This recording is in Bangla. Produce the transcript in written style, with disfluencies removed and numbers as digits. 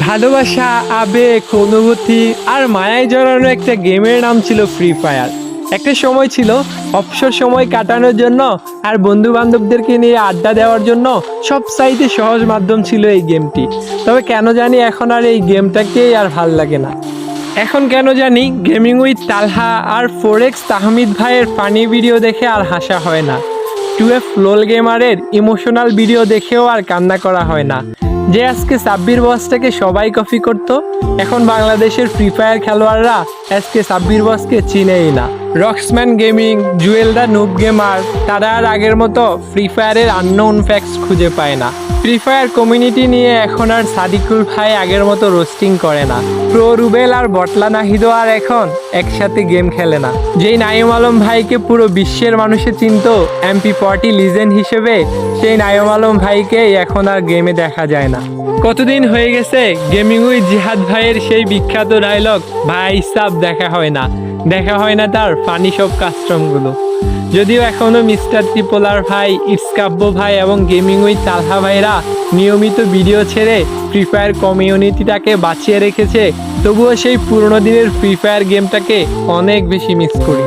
ভালোবাসা, আবেগ, অনুভূতি আর মায়ায় জড়ানো একটা গেমের নাম ছিল ফ্রি ফায়ার। একটা সময় ছিল অবসর সময় কাটানোর জন্য আর বন্ধু বান্ধবদেরকে নিয়ে আড্ডা দেওয়ার জন্য সবচাইতে সহজ মাধ্যম ছিল এই গেমটি। তবে কেন জানি এখন আর এই গেমটাকেই আর ভাল লাগে না। এখন কেন জানি গেমিং উইথ তালহা আর ফোরেক্স তাহমিদ ভাইয়ের ফানি ভিডিও দেখে আর হাসা হয় না। 12 লোল গেমারের ইমোশনাল ভিডিও দেখেও আর কান্না করা হয় না। যে আজকে সাব্বির বসটাকে সবাই কপি করতো, এখন বাংলাদেশের ফ্রি ফায়ার খেলোয়াড়রা আজকে সাব্বির বসকে চিনেই না। রক্সম্যান গেমিং, জুয়েল দা নুব গেমার, তারা আর আগের মতো ফ্রি ফায়ারের আননোন ফ্যাক্টস খুঁজে পায় না। ফ্রি ফায়ার কমিউনিটি নিয়ে এখন আর সাদিকুল ভাই আগের মতো রোস্টিং করে না। প্রো রুবেল আর বটলা নাহিদও আর এখন একসাথে গেম খেলে না। যেই নাইম আলম ভাইকে পুরো বিশ্বের মানুষে চিনত MP40 লিজেন্ড হিসেবে, সেই নাইম আলম ভাইকে এখন আর গেমে দেখা যায় না। কতদিন হয়ে গেছে গেমিং উইথ জিহাদ ভাইয়ের সেই বিখ্যাত ডায়লগ ভাই সাব দেখা হয় না তার ফানি সব কাস্টমগুলো। যদিও এখনও মিস্টার ত্রিপোলার ভাই, ইটসকাব্য ভাই এবং গেমিং উইথ তালহা ভাইরা নিয়মিত ভিডিও ছেড়ে ফ্রি ফায়ার কমিউনিটিটাকে বাঁচিয়ে রেখেছে, তবুও সেই পুরোনো দিনের ফ্রি ফায়ার গেমটাকে অনেক বেশি মিস করি।